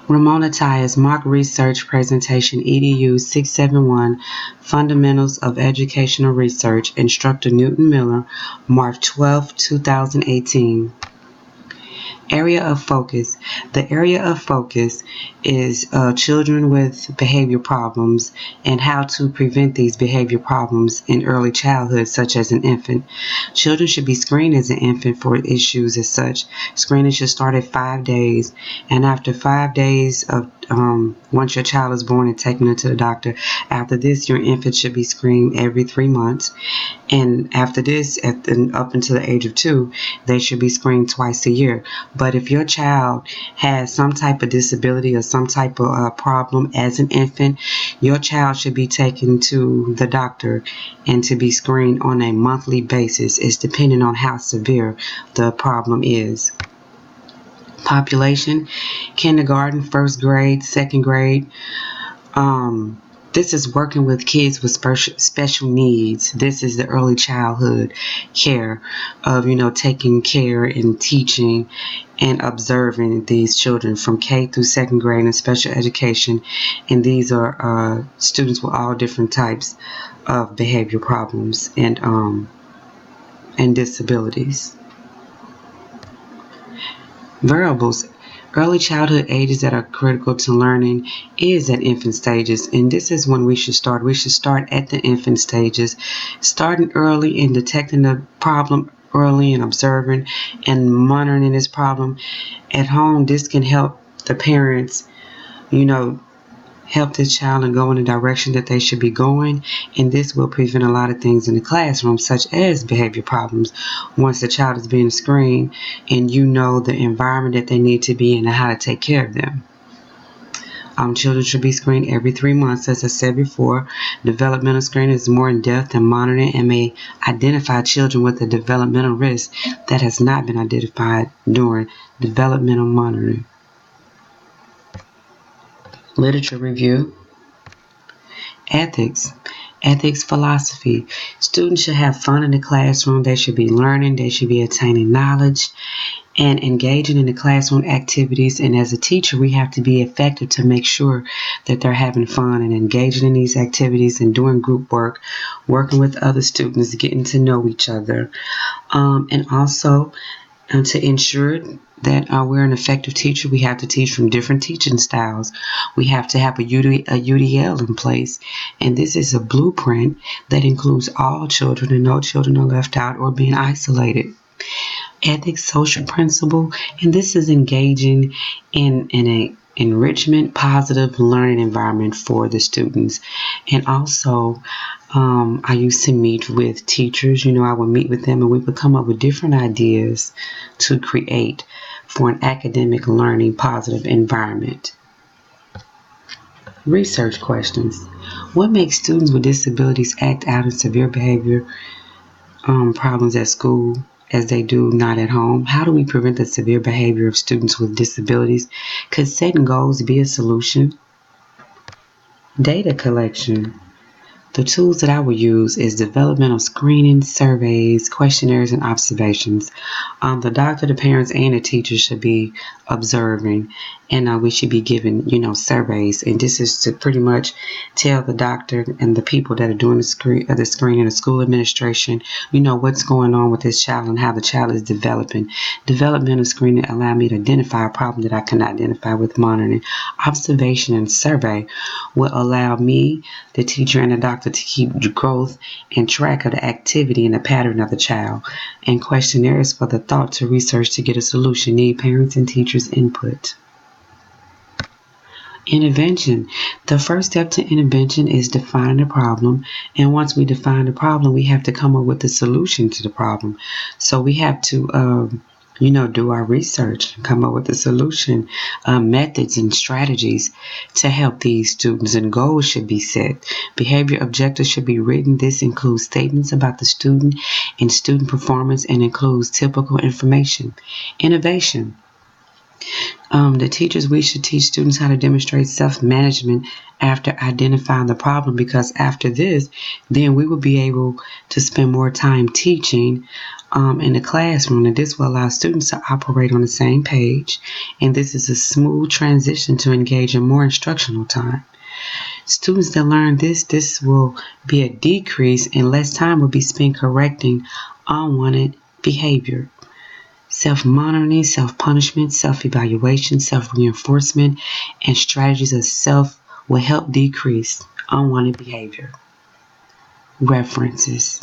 Ramona Tyus, Mock Research Presentation, EDU 671, Fundamentals of Educational Research, Instructor Newton Miller, March 12, 2018. Area of focus. The area of focus is children with behavior problems and how to prevent these behavior problems in early childhood, such as an infant. Children should be screened as an infant for issues as such. Screening should start at 5 days, and after 5 days of once your child is born and taken into the doctor, after this, your infant should be screened every 3 months. And after this, up until the age of 2, they should be screened twice a year. But if your child has some type of disability or some type of problem as an infant, your child should be taken to the doctor and to be screened on a monthly basis. It's depending on how severe the problem is. Population, kindergarten, first grade, second grade. This is working with kids with special needs. This is the early childhood care of, taking care and teaching and observing these children from K through second grade in special education. And these are students with all different types of behavior problems and disabilities. Variables. Early childhood ages that are critical to learning is at infant stages, and this is when we should start. We should start at the infant stages, starting early and detecting the problem early and observing and monitoring this problem at home. This can help the parents, help this child and go in the direction that they should be going, and this will prevent a lot of things in the classroom, such as behavior problems. Once the child is being screened and you know the environment that they need to be in and how to take care of them. Children should be screened every 3 months, as I said before. Developmental screening is more in-depth and monitoring and may identify children with a developmental risk that has not been identified during developmental monitoring. Literature review. Ethics philosophy. Students should have fun in the classroom. They should be learning. They should be attaining knowledge and engaging in the classroom activities. And as a teacher, we have to be effective to make sure that they're having fun and engaging in these activities and doing group work, working with other students, getting to know each other, and also to ensure that we're an effective teacher, we have to teach from different teaching styles. We have to have a UDL in place, and this is a blueprint that includes all children, and no children are left out or being isolated. Ethics, social principle, and this is engaging in a enrichment, positive learning environment for the students. And also, I used to meet with teachers. I would meet with them and we would come up with different ideas to create for an academic learning positive environment. Research questions. What makes students with disabilities act out in severe behavior problems at school as they do not at home? How do we prevent the severe behavior of students with disabilities? Could setting goals be a solution? Data collection. The tools that I would use is developmental screening, surveys, questionnaires, and observations. The doctor, the parents, and the teachers should be observing, and we should be giving, surveys. And this is to pretty much tell the doctor and the people that are doing the screening, the school administration, what's going on with this child and how the child is developing. Developmental screening allow me to identify a problem that I can identify with monitoring. Observation and survey will allow me, the teacher, and the doctor to keep growth and track of the activity and the pattern of the child. And questionnaires for the thought to research to get a solution. Need parents and teachers' input. Intervention. The first step to intervention is defining the problem. And once we define the problem, we have to come up with a solution to the problem. So we have to do our research and come up with a solution, methods and strategies to help these students, and goals should be set. Behavior objectives should be written. This includes statements about the student and student performance and includes typical information. Innovation. The teachers, we should teach students how to demonstrate self-management after identifying the problem, because after this, then we will be able to spend more time teaching in the classroom, and this will allow students to operate on the same page, and this is a smooth transition to engage in more instructional time. Students that learn this will be a decrease, and less time will be spent correcting unwanted behavior. Self-monitoring, self-punishment, self-evaluation, self-reinforcement, and strategies of self will help decrease unwanted behavior. References.